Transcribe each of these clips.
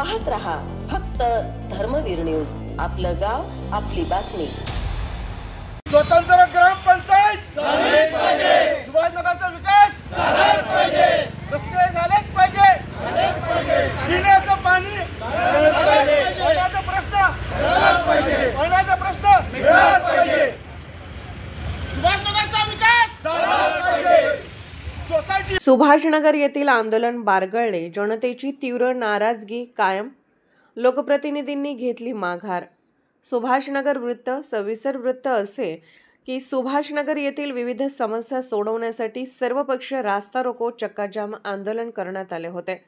पाहत रहा फक्त धर्मवीर न्यूज। आपलं गाव, आपली बातमी। स्वतंत्र ग्रामपंचायत झालीच पाहिजे, सुभाषनगरचा विकास झालाच पाहिजे, रस्ते झालेच पाहिजे, पिण्याचं पाणी झालंच पाहिजे, पाण्याचा प्रश्न झालाच पाहिजे, पाण्याचा प्रश्न मिळालाच पाहिजे, सुभाषनगरचा विकास झालाच पाहिजे। सुभाषनगर येथील आंदोलन बारगळले, जनतेची तीव्र नाराजगी कायम, लोकप्रतिनिधींनी घेतली माघार। सुभाषनगर वृत्त सविस्तर वृत्त असे की सुभाषनगर येथील विविध समस्या सोडवण्यासाठी सर्वपक्षीय रास्ता रोको चक्काजाम आंदोलन करण्यात आले होते।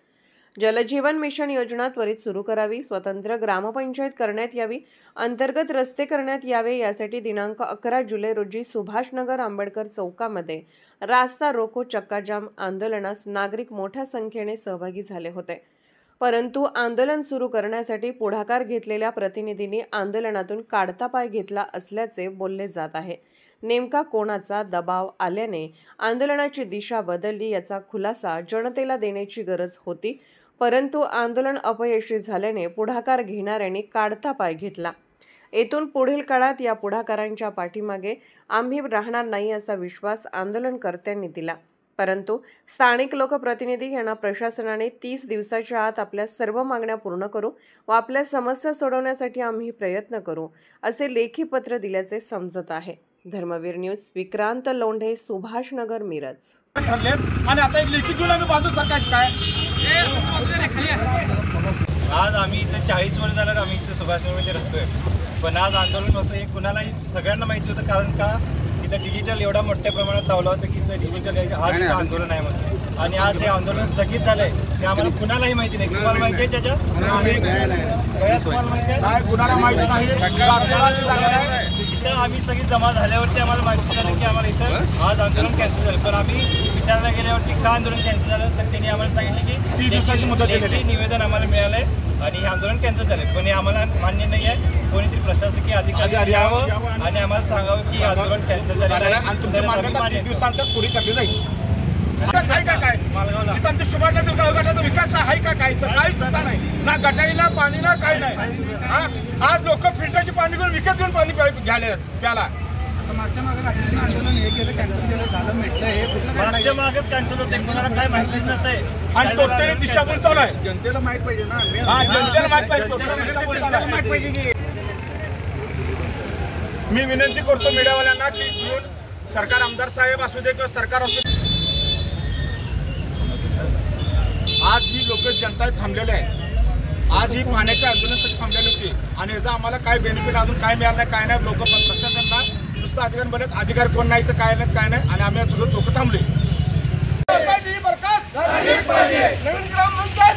जलजीवन मिशन योजना त्वरित सुरू करावी, स्वतंत्र ग्रामपंचायत करण्यात यावी, अंतर्गत रस्ते करण्यात यावे, यासाठी दिनांक 11 जुलै रोजी सुभाषनगर आंबेडकर चौकामध्ये रास्ता रोको चक्काजाम आंदोलनास नागरिक मोठ्या संख्येने सहभागी झाले होते। परंतु आंदोलन सुरू करण्यासाठी पुढाकार घेतलेल्या प्रतिनिधींनी आंदोलनातून काढता पाय घेतला असल्याचे बोलले जात आहे। नेमका कोणाचा दबाव आल्याने आंदोलनाची दिशा बदलली याचा खुलासा जनतेला देण्याची गरज होती, परंतु आंदोलन अपयशी झाल्याने पुढाकार घेणाऱ्यांनी काढता पाय घेतला। येथून पुढील काळात या पुढाकारांच्या पाठीमागे आम्ही राहणार नाही असा विश्वास आंदोलनकर्त्यांनी दिला। परंतु स्थानिक लोकप्रतिनिधी यांना प्रशासनाने 30 दिवसाच्या आत आपल्या सर्व मागण्या पूर्ण करू व आपल्या समस्या सोडवण्यासाठी आम्ही प्रयत्न करू असे लेखी पत्र दिल्याचे समजत आहे। धर्मवीर न्यूज, विक्रांत लोंढे, सुभाषनगर, मिरज। आणि आता एक लेखी जुना बाजू सरकारची काय? आज आम्ही इथे 40 वर्ष झालं आम्ही इथे सुभाषनगरमध्ये राहतोय, पण आज आंदोलन होतं हे कुणालाही सगळ्यांना माहिती होतं, कारण का इथं डिजिटल एवढा मोठ्या प्रमाणात लावलं होतं की इथं डिजिटल आज इथं आंदोलन आहे म्हणून, आणि आज हे आंदोलन स्थगित झालंय ते आम्हाला कुणालाही माहिती नाही। तुम्हाला माहिती आहे त्याच्या? तुम्हाला माहिती आहे? कुणाला माहिती नाही। इथं आम्ही सगळी जमा झाल्यावरती आम्हाला माहिती झालं की आम्हाला इथं आज आंदोलन कॅन्सल झालं, पण आम्ही विचारायला गेल्यावरती का आंदोलन कॅन्सल झालं तर त्यांनी आम्हाला सांगितलं की 30 दिवसाची मुदत दिलेली, निवेदन आम्हाला मिळालंय आणि हे आंदोलन कॅन्सल झालं, पण हे आम्हाला मान्य नाही आहे। कोणीतरी प्रशासकीय अधिकारी यावं आणि आम्हाला सांगावं की आंदोलन कॅन्सल झालं आणि तुमच्या मागण्या 30 दिवसांतर पुढे करली जाईल। काय मालगावला आमच्या सुभाषनगर गावगटाचा विकास आहे का? काय तर काहीच सुद्धा नाही, ना गटारी ना पाणी ना काही नाही। आज लोक फिल्टरची पाणी घेऊन विकत घेऊन पाणी घ्यायला प्याला। मागच्या मागे आंदोलन हे केलं, कॅन्सल केलं, झालं म्हटलं, हे मागच्या मागेच कॅन्सल होते, कोणाला काय माहितीच नसतंय आणि टोटली दिशाभूल चालू आहे। जनतेला माहित पाहिजे ना, जनतेला माहित पाहिजे। मी विनंती करतो मीडियावाल्यांना की येऊन सरकार, आमदार साहेब असू दे किंवा सरकार असू दे, आज ही लोक जनता थांबलेले आहे, आज ही पाण्याच्या आंदोलनासाठी थांबलेली होती आणि याचा आम्हाला काय बेनिफिट अजून काय मिळालं नाही, काय नाही। लोक प्रशासनाला नुसतं अधिकारी बनत, अधिकारी कोण नाही तर काय नाही काय नाही, आणि आम्ही सगळं लोक थांबले। नवीन ग्रामपंचायत